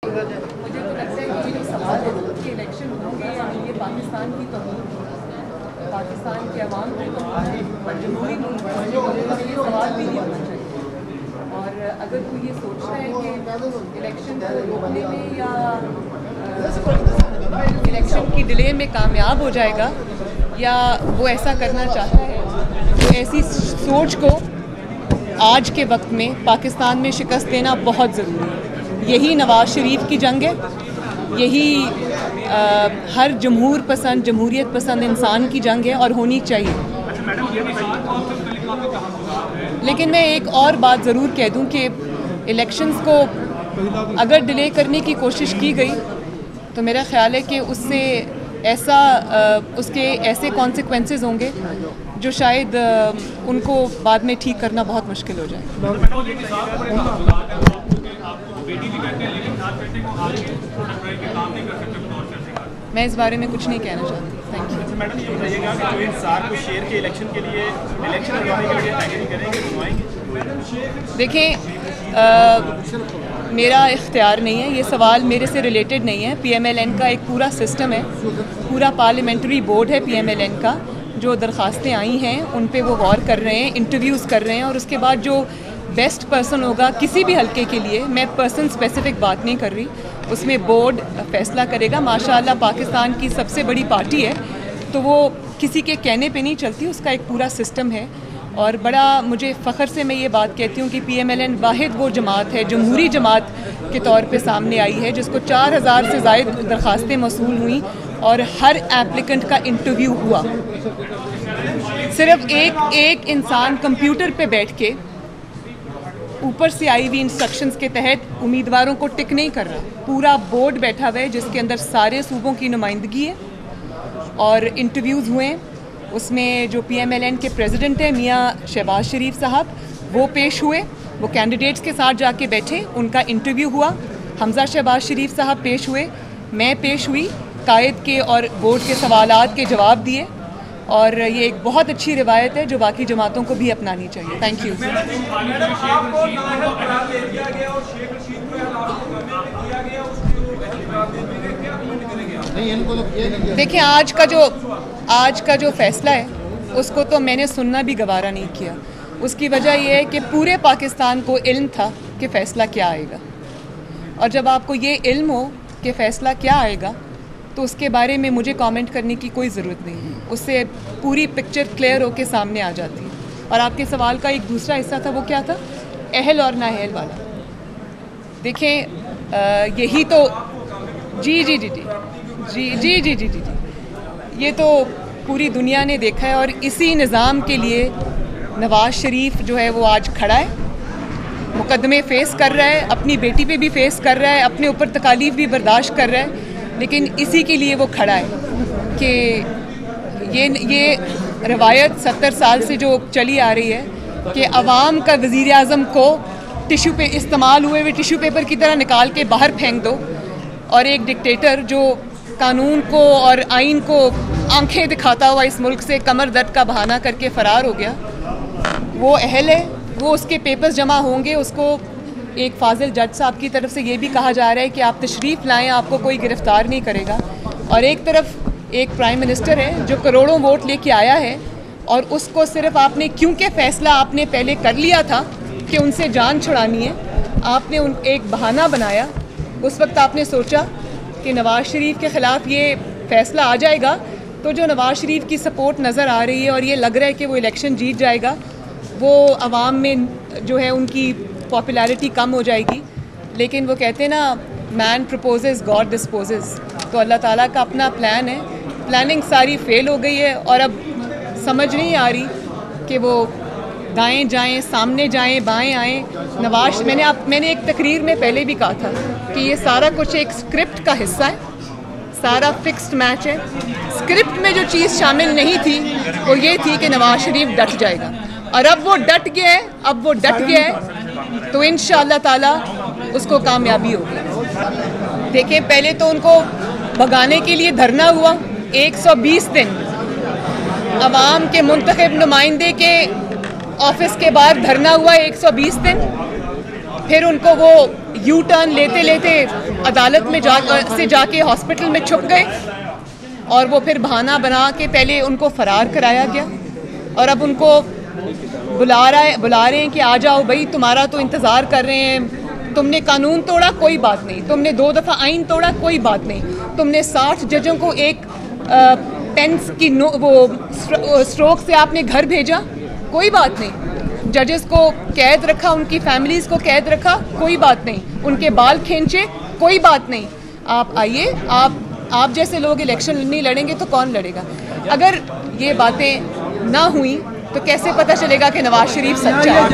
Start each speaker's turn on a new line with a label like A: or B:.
A: मुझे तो लगता है कि जो सवाल है कि इलेक्शन होंगे या नहीं, ये पाकिस्तान की तौहीन, पाकिस्तान के अवाम की तौहीन और जमहूरी मुल्क ये सवाल भी नहीं होना चाहिए। और अगर कोई ये सोचता है कि इलेक्शन को रोकने में या इलेक्शन की डिले में कामयाब हो जाएगा या वो ऐसा करना चाहता है, तो ऐसी सोच को आज के वक्त में पाकिस्तान में शिकस्त देना बहुत ज़रूरी है। यही नवाज़ शरीफ की जंग है, यही हर जमहूर पसंद जमहूरियत पसंद इंसान की जंग है और होनी चाहिए। लेकिन मैं एक और बात ज़रूर कह दूं कि इलेक्शंस को अगर डिले करने की कोशिश की गई तो मेरा ख़्याल है कि उससे उसके ऐसे कॉन्सिक्वेंसेस होंगे जो शायद उनको बाद में ठीक करना बहुत मुश्किल हो जाए। मैं इस बारे में कुछ नहीं कहना चाहती। Thank you.
B: मैडम ये बताइएगा कि जो इंसार को शेर के इलेक्शन के लिए इलेक्शन करवाने के लिए तैयारी करेंगे, बनवाएंगे?
A: देखें, मेरा इख्तियार नहीं है, ये सवाल मेरे से रिलेटेड नहीं है। PMLN का एक पूरा सिस्टम है, पूरा पार्लियामेंट्री बोर्ड है PMLN का, जो दरख्वास्तें आई हैं उन पे वो गौर कर रहे हैं, इंटरव्यूज़ कर रहे हैं और उसके बाद जो बेस्ट पर्सन होगा किसी भी हलके के लिए, मैं पर्सन स्पेसिफिक बात नहीं कर रही, उसमें बोर्ड फैसला करेगा। माशाल्लाह पाकिस्तान की सबसे बड़ी पार्टी है तो वो किसी के कहने पे नहीं चलती, उसका एक पूरा सिस्टम है। और बड़ा मुझे फ़ख्र से मैं ये बात कहती हूँ कि PMLN वाहिद वो जमात है, जमहूरी जमात के तौर पे सामने आई है जिसको 4000 से ज़ायद दरख्वास्तें मौसूल हुई और हर एप्लीकेंट का इंटरव्यू हुआ। सिर्फ एक इंसान कंप्यूटर पे बैठ के ऊपर से आई हुई इंस्ट्रक्शंस के तहत उम्मीदवारों को टिक नहीं कर रहा, पूरा बोर्ड बैठा हुआ है जिसके अंदर सारे सूबों की नुमाइंदगी है और इंटरव्यूज़ हुए। उसमें जो PMLN के प्रेसिडेंट हैं मियाँ शहबाज शरीफ साहब, वो पेश हुए, वो कैंडिडेट्स के साथ जाके बैठे, उनका इंटरव्यू हुआ। हमजा शहबाज शरीफ साहब पेश हुए, मैं पेश हुई, कायद के और बोर्ड के सवालात के जवाब दिए और ये एक बहुत अच्छी रिवायत है जो बाकी जमातों को भी अपनानी चाहिए। Thank you. देखिए, आज का जो फैसला है उसको तो मैंने सुनना भी गवारा नहीं किया। उसकी वजह यह है कि पूरे पाकिस्तान को इल्म था कि फ़ैसला क्या आएगा, और जब आपको ये इल्म हो कि फ़ैसला क्या आएगा तो उसके बारे में मुझे कमेंट करने की कोई ज़रूरत नहीं है, उससे पूरी पिक्चर क्लियर होके सामने आ जाती है। और आपके सवाल का एक दूसरा हिस्सा था, वो क्या था? अहल और नाअहल वाला। देखें, यही तो जी, ये तो पूरी दुनिया ने देखा है और इसी निज़ाम के लिए नवाज़ शरीफ जो है वो आज खड़ा है, मुकदमे फ़ेस कर रहा है, अपनी बेटी पे भी फ़ेस कर रहा है, अपने ऊपर तकालीफ भी बर्दाश्त कर रहा है, लेकिन इसी के लिए वो खड़ा है कि ये रवायत 70 साल से जो चली आ रही है कि अवाम का वज़ीर आज़म को टिशू पे इस्तेमाल हुए हुए टिशू पेपर की तरह निकाल के बाहर फेंक दो, और एक डिक्टेटर जो कानून को और आइन को आंखें दिखाता हुआ इस मुल्क से कमर दर्द का बहाना करके फ़रार हो गया, वो अहल है, वो उसके पेपर्स जमा होंगे। उसको एक फाजिल जज साहब की तरफ से ये भी कहा जा रहा है कि आप तशरीफ़ लाएं, आपको कोई गिरफ़्तार नहीं करेगा। और एक तरफ एक प्राइम मिनिस्टर है जो करोड़ों वोट लेके आया है और उसको सिर्फ आपने, क्योंकि फ़ैसला आपने पहले कर लिया था कि उनसे जान छुड़ानी है, आपने एक बहाना बनाया। उस वक्त आपने सोचा कि नवाज़ शरीफ के ख़िलाफ़ ये फ़ैसला आ जाएगा तो जो नवाज़ शरीफ की सपोर्ट नज़र आ रही है और ये लग रहा है कि वो इलेक्शन जीत जाएगा, वो अवाम में जो है उनकी पॉपुलैरिटी कम हो जाएगी। लेकिन वो कहते हैं ना, मैन प्रपोजेस गॉड डिस्पोजेस, तो अल्लाह ताला का अपना प्लान है। प्लानिंग सारी फेल हो गई है और अब समझ नहीं आ रही कि वो दाएं जाएं, सामने जाएं, बाएं आएं। मैंने एक तकरीर में पहले भी कहा था कि ये सारा कुछ एक स्क्रिप्ट का हिस्सा है, सारा फिक्स्ड मैच है। स्क्रिप्ट में जो चीज़ शामिल नहीं थी वो ये थी कि नवाज़ शरीफ डट जाएगा, और अब वो डट गया है तो इंशाअल्लाह ताला उसको कामयाबी होगी। देखिए, पहले तो उनको भगाने के लिए धरना हुआ 120 दिन, अवाम के मुंतखब नुमाइंदे के ऑफिस के बाहर धरना हुआ 120 दिन। फिर उनको वो यू टर्न लेते लेते अदालत में जाके हॉस्पिटल में छुप गए और वो फिर बहाना बना के पहले उनको फरार कराया गया और अब उनको बुला रहे हैं कि आ जाओ भाई, तुम्हारा तो इंतज़ार कर रहे हैं। तुमने कानून तोड़ा, कोई बात नहीं। तुमने 2 दफ़ा आइन तोड़ा, कोई बात नहीं। तुमने 60 जजों को एक पेंस की स्ट्रोक से आपने घर भेजा, कोई बात नहीं। जजेस को कैद रखा, उनकी फैमिलीज़ को कैद रखा, कोई बात नहीं। उनके बाल खींचे, कोई बात नहीं। आप आइए, आप जैसे लोग इलेक्शन नहीं लड़ेंगे तो कौन लड़ेगा? अगर ये बातें ना हुई तो कैसे पता चलेगा कि नवाज शरीफ सच्चा है?